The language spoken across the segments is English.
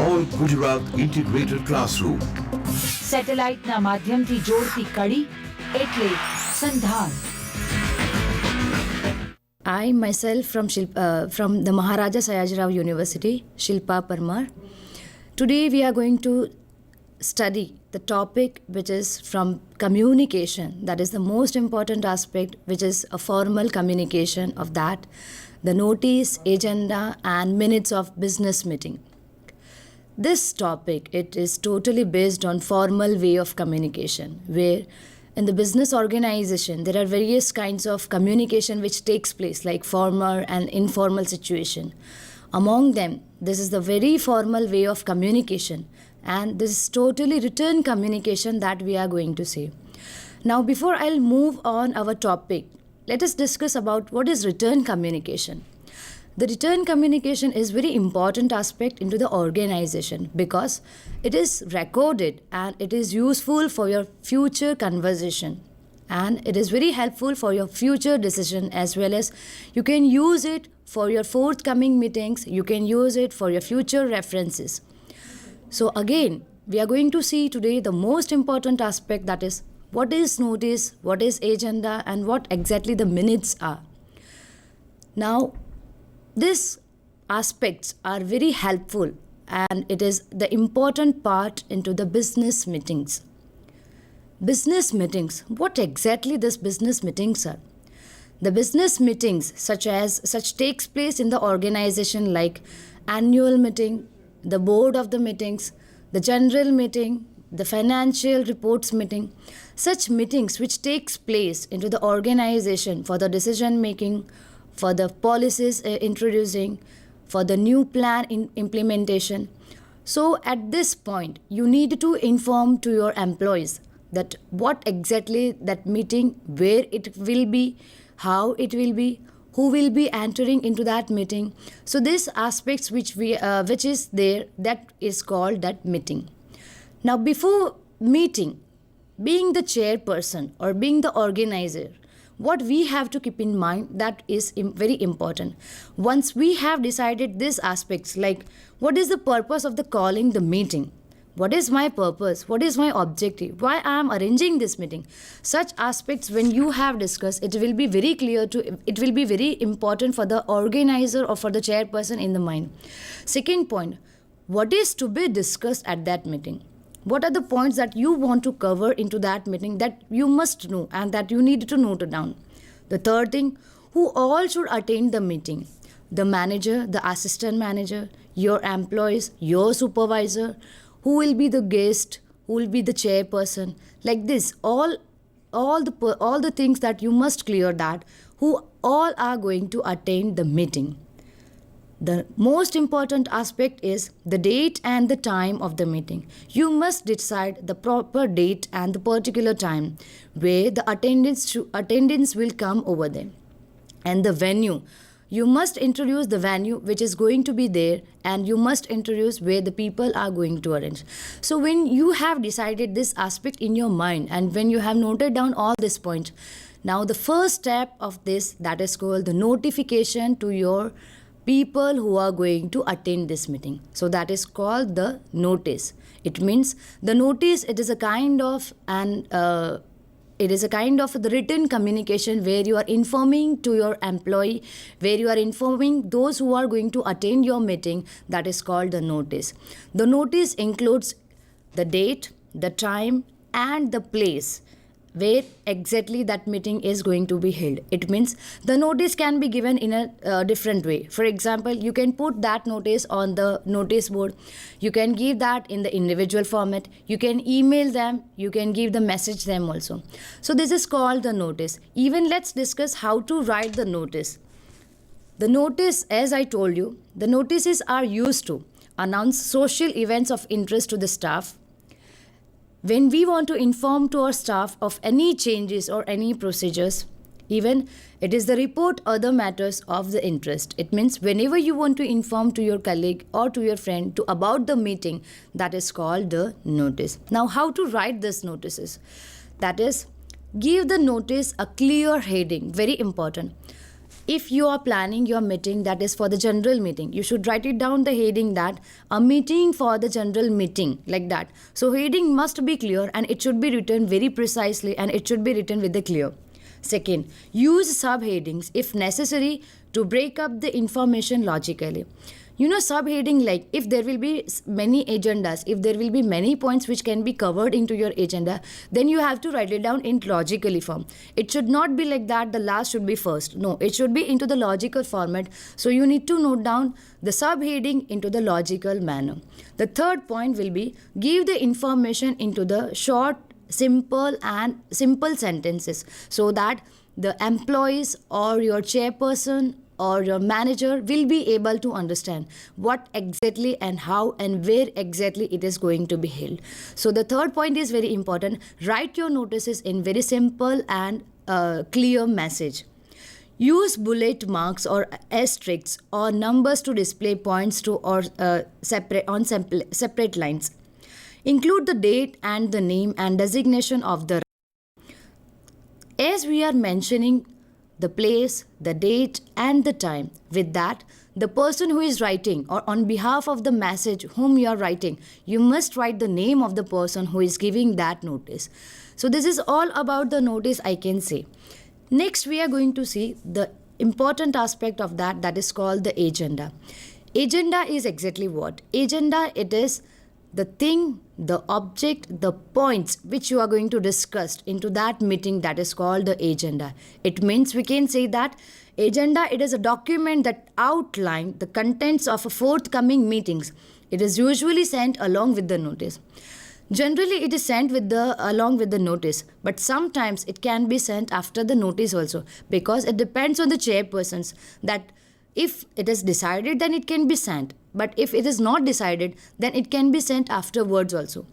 All Gujarat Integrated Classroom. સેટેલાઇટના માધ્યમથી જોડતી કડી એટલે સંધાન. I myself from the Maharaja Sayajirao University, Shilpa Parmar. Today we are going to study the topic which is from communication. That is the most important aspect, which is a formal communication of that, the notice, agenda and minutes of business meeting. This topic, it is totally based on formal way of communication, where in the business organization there are various kinds of communication which takes place, like formal and informal situation. Among them, this is the very formal way of communication, and this is totally written communication that we are going to see. Now, before I'll move on our topic, let us discuss about what is written communication. The written communication is very important aspect into the organization because it is recorded and it is useful for your future conversation, and it is very helpful for your future decision, as well as you can use it for your forthcoming meetings, you can use it for your future references. So again, we are going to see today the most important aspect, that is what is notice, what is agenda and what exactly the minutes are. Now, these aspects are very helpful and it is the important part into the business meetings. Business meetings, what exactly these business meetings are? The business meetings such takes place in the organization, like annual meeting, the board of the meetings, the general meeting, the financial reports meeting. Such meetings which takes place into the organization for the decision making, for the policies introducing, for the new plan implementation. So at this point, you need to inform to your employees that what exactly that meeting, where it will be, how it will be, who will be entering into that meeting. So these aspects which is there, that is called that meeting. Now, before meeting, being the chairperson or being the organizer, what we have to keep in mind, that is very important. Once we have decided these aspects, like what is the purpose of the calling the meeting, what is my purpose, what is my objective, why I am arranging this meeting, such aspects when you have discussed, it will be very clear it will be very important for the organizer or for the chairperson in the mind. Second point, what is to be discussed at that meeting? What are the points that you want to cover into that meeting that you must know and that you need to note down? The third thing, who all should attend the meeting? The manager, the assistant manager, your employees, your supervisor, who will be the guest, who will be the chairperson, like this. All the things that you must clear, that who all are going to attend the meeting. The most important aspect is the date and the time of the meeting. You must decide the proper date and the particular time where the attendance will come over there. And the venue, you must introduce the venue which is going to be there, and you must introduce where the people are going to arrange. So when you have decided this aspect in your mind and when you have noted down all these points, now the first step of this, that is called the notification to your people who are going to attend this meeting. So that is called the notice. It means the notice, it is a kind of the written communication where you are informing to your employee, where you are informing those who are going to attend your meeting. That is called the notice. The notice includes the date, the time and the place where exactly that meeting is going to be held. It means the notice can be given in a different way. For example, you can put that notice on the notice board. You can give that in the individual format. You can email them. You can give the message them also. So this is called the notice. Even let's discuss how to write the notice. The notice, as I told you, the notices are used to announce social events of interest to the staff. When we want to inform to our staff of any changes or any procedures, even it is the report other matters of the interest. It means whenever you want to inform to your colleague or to your friend about the meeting, that is called the notice. Now, how to write these notices? That is, give the notice a clear heading, very important. if you are planning your meeting that is for the general meeting, you should write it down the heading that a meeting for the general meeting, like that. So heading must be clear and it should be written very precisely and it should be written with the clear. Second, use subheadings if necessary to break up the information logically. Subheading, like if there will be many agendas, if there will be many points which can be covered into your agenda, then you have to write it down in logically form. It should not be like that the last should be first. No, it should be into the logical format. So you need to note down the subheading into the logical manner. The third point will be give the information into the short, simple sentences so that the employees or your chairperson or your manager will be able to understand what exactly and how and where exactly it is going to be held. So the third point is very important. Write your notices in very simple and clear message. Use bullet marks or asterisks or numbers to display points to or separate lines. Include the date and the name and designation of the. As we are mentioning the place, the date, and the time. With that, the person who is writing or on behalf of the message whom you are writing, you must write the name of the person who is giving that notice. So this is all about the notice, I can say. Next, we are going to see the important aspect of that is called the agenda. Agenda is exactly what? Agenda, it is the thing, the object, the points which you are going to discuss into that meeting, that is called the agenda. It means we can say that agenda, it is a document that outlines the contents of a forthcoming meetings. It is usually sent along with the notice. Generally, it is sent along with the notice, but sometimes it can be sent after the notice also, because it depends on the chairpersons that if it is decided, then it can be sent. But if it is not decided, then it can be sent afterwards also.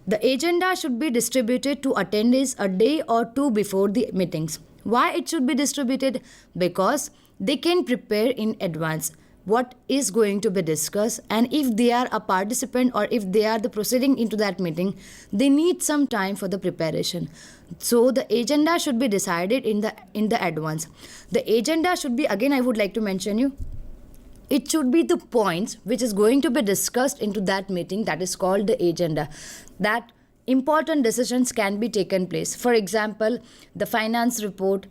The agenda should be distributed to attendees a day or two before the meetings. Why it should be distributed? Because they can prepare in advance what is going to be discussed, and if they are a participant or if they are the proceeding into that meeting, they need some time for the preparation. So the agenda should be decided in the advance. The agenda should be, again I would like to mention you, it should be the points which is going to be discussed into that meeting, that is called the agenda. That important decisions can be taken place. For example, the finance report,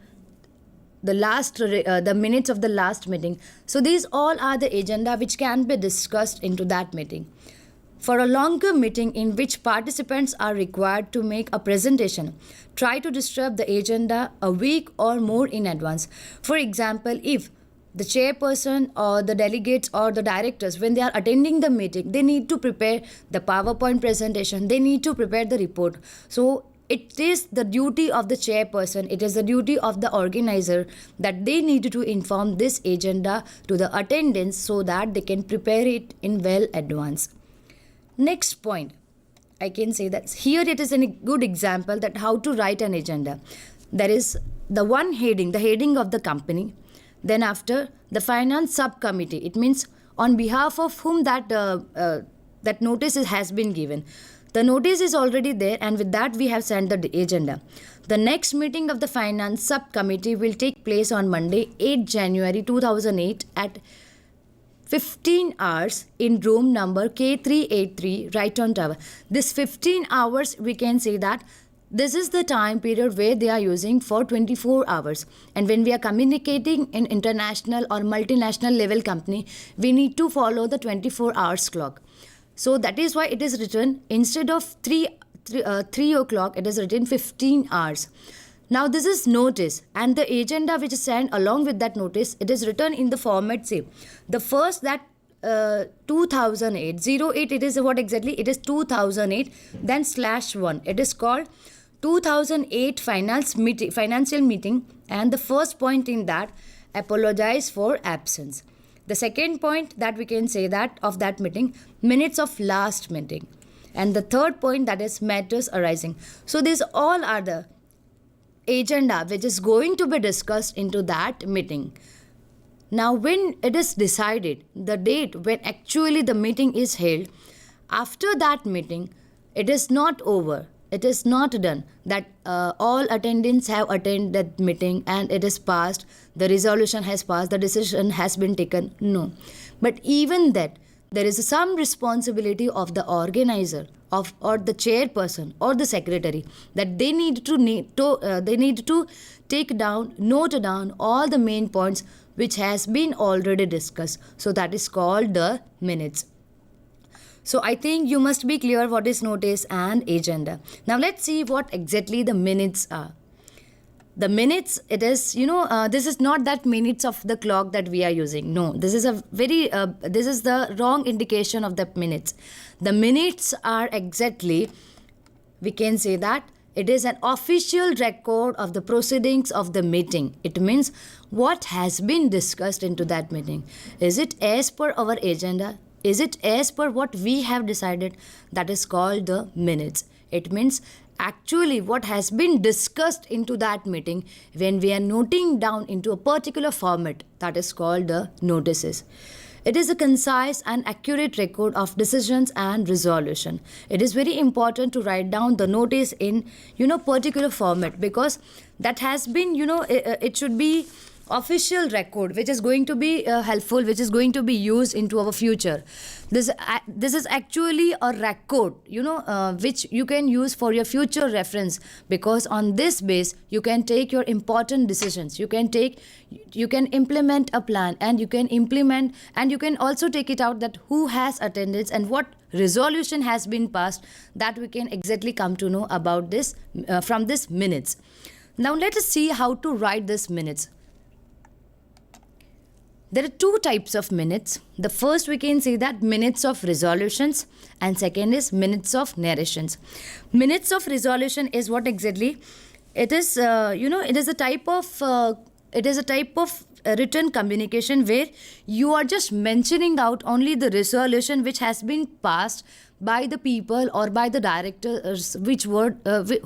the minutes of the last meeting. So these all are the agenda which can be discussed into that meeting. For a longer meeting in which participants are required to make a presentation, try to distribute the agenda a week or more in advance. For example, if the chairperson or the delegates or the directors, when they are attending the meeting, they need to prepare the PowerPoint presentation, they need to prepare the report. So it is the duty of the chairperson, it is the duty of the organizer that they need to inform this agenda to the attendants so that they can prepare it in well advance. Next point, I can say that here it is a good example that how to write an agenda. There is the one heading, the heading of the company. Then after, the finance subcommittee. It means on behalf of whom that notice has been given. The notice is already there, and with that we have sent the agenda. The next meeting of the finance subcommittee will take place on Monday, 8 January 2008 at 15 hours in room number K383, Raiton Tower. This 15 hours, we can say that this is the time period where they are using for 24 hours. And when we are communicating in international or multinational level company, we need to follow the 24 hours clock. So that is why it is written, instead of 3 o'clock, it is written 15 hours. Now this is notice, and the agenda which is sent along with that notice, it is written in the format, say, the first that 2008, 08, it is what exactly? It is 2008, then /1. It is called 2008 financial meeting, and the first point in that, apologize for absence. The second point that we can say that of that meeting, minutes of last meeting. And the third point, that is matters arising. So these all are the agenda which is going to be discussed into that meeting. Now when it is decided, the date when actually the meeting is held, after that meeting, it is not over. it is not done that all attendants have attended that meeting and it is passed, the resolution has passed, the decision has been taken. No. But even that, there is some responsibility of the organizer or the chairperson or the secretary that they need to note down all the main points which has been already discussed. So that is called the minutes. So I think you must be clear what is notice and agenda. Now let's see what exactly the minutes are. The minutes, it is, this is not that minutes of the clock that we are using. No, this is this is the wrong indication of the minutes. The minutes are exactly, we can say that it is an official record of the proceedings of the meeting. It means what has been discussed into that meeting. Is it as per our agenda? Is it as per what we have decided? That is called the minutes. It means actually what has been discussed into that meeting when we are noting down into a particular format, that is called the notices. It is a concise and accurate record of decisions and resolution. It is very important to write down the notice in particular format, because that has been it should be official record which is going to be helpful, which is going to be used into our future. This is actually a record which you can use for your future reference, because on this base you can take your important decisions, you can implement a plan, and you can also take it out that who has attendance and what resolution has been passed, that we can exactly come to know about this from this minutes. Now let us see how to write this minutes. There are two types of minutes. The first, we can say that minutes of resolutions, and second is minutes of narrations. Minutes of resolution is what exactly? It is, it is a type of written communication where you are just mentioning out only the resolution which has been passed by the people or by the directors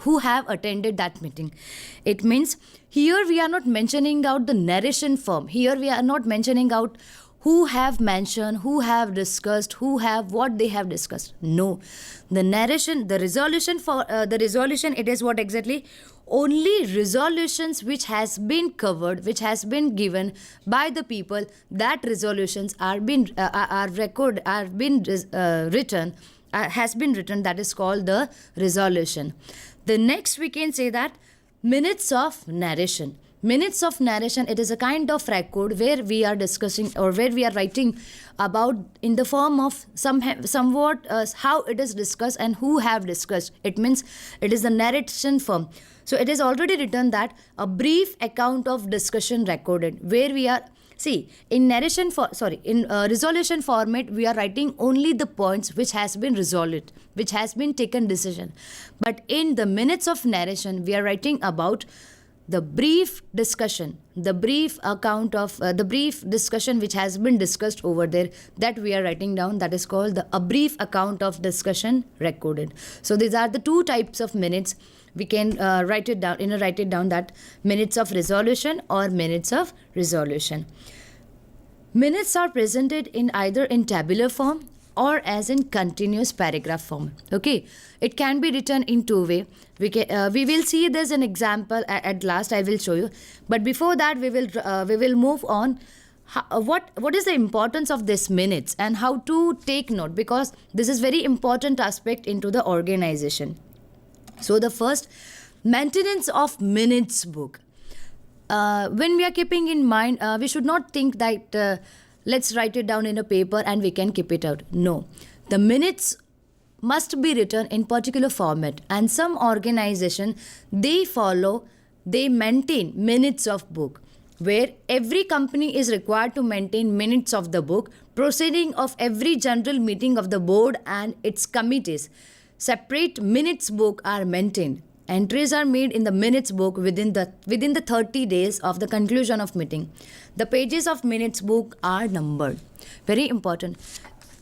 who have attended that meeting. It means here we are not mentioning out the narration form. Here we are not mentioning out who have mentioned, who have discussed, what they have discussed. No, the narration, the resolution, it is what exactly? Only resolutions which has been covered, which has been given by the people, that resolutions has been written, that is called the resolution. The next, we can say that minutes of narration. Minutes of narration, it is a kind of record where we are discussing or where we are writing about in the form of somewhat how it is discussed and who have discussed. It means it is the narration form. So it is already written that a brief account of discussion recorded, where we are, see, in resolution format, we are writing only the points which has been resolved, which has been taken decision. But in the minutes of narration, we are writing about the brief discussion, the brief account of the brief discussion which has been discussed over there, that we are writing down, that is called a brief account of discussion recorded. So these are the two types of minutes. We can write it down that minutes of resolution or minutes of resolution. Minutes are presented in either in tabular form or as in continuous paragraph form. Okay, it can be written in two way. We will see this an example at last. I will show you. But before that, we will move on. What is the importance of this minutes and how to take note, because this is very important aspect into the organization. So the first, maintenance of minutes book. When we are keeping in mind, we should not think that let's write it down in a paper and we can keep it out. No, the minutes must be written in particular format, and some organization they maintain minutes of book, where every company is required to maintain minutes of the book, proceeding of every general meeting of the board and its committees. Separate minutes book are maintained. Entries are made in the minutes book within the 30 days of the conclusion of meeting. The pages of minutes book are numbered. Very important.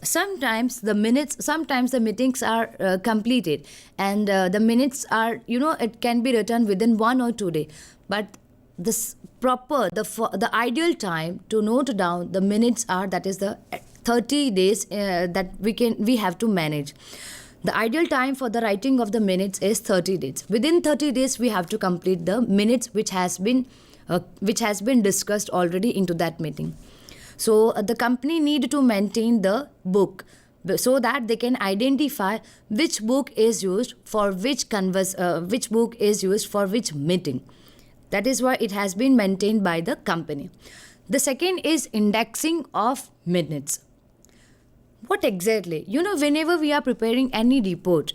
Sometimes the meetings are completed, and the minutes are, it can be written within 1 or 2 days. But the ideal time to note down the minutes are, that is the 30 days that we have to manage. The ideal time for the writing of the minutes is 30 days. Within 30 days, we have to complete the minutes which has been discussed already into that meeting. So the company need to maintain the book so that they can identify which book is used for which book is used for which meeting. That is why it has been maintained by the company. The second is indexing of minutes. What exactly? Whenever we are preparing any report,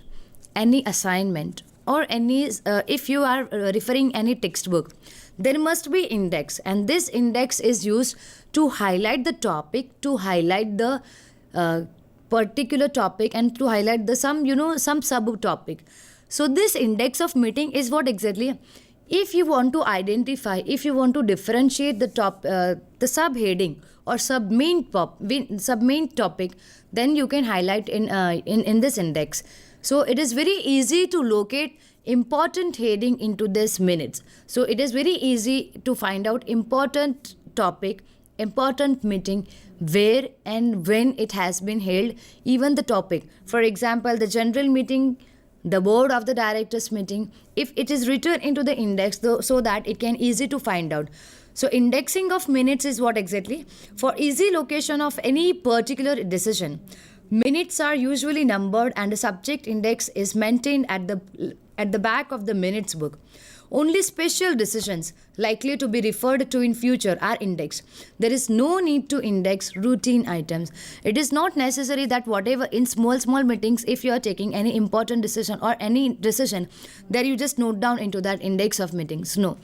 any assignment, or if you are referring any textbook, there must be index, and this index is used to highlight the topic, to highlight the particular topic, and to highlight some subtopic. So this index of meeting is what exactly? If you want to identify, if you want to differentiate the subheading or sub-main topic, then you can highlight in this index. So it is very easy to locate important heading into this minutes. So it is very easy to find out important topic, important meeting, where and when it has been held, even the topic. For example, the general meeting, the board of the directors meeting, if it is written into the index so that it can easy to find out. So indexing of minutes is what exactly? For easy location of any particular decision, minutes are usually numbered and the subject index is maintained at the back of the minutes book. Only special decisions likely to be referred to in future are indexed. There is no need to index routine items. It is not necessary that whatever in small meetings, if you are taking any important decision or any decision, there you just note down into that index of meetings. No.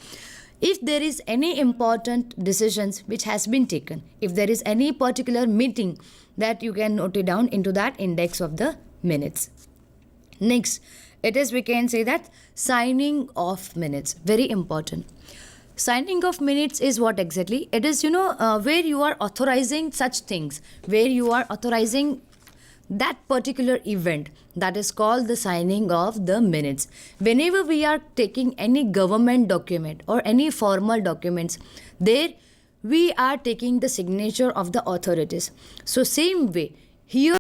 If there is any important decisions which has been taken, if there is any particular meeting, that you can note it down into that index of the minutes. Next, we can say that signing of minutes, very important. Signing of minutes is what exactly? It is, where you are authorizing such things, where you are authorizing that particular event. That is called the signing of the minutes. Whenever we are taking any government document or any formal documents, there we are taking the signature of the authorities. So same way, here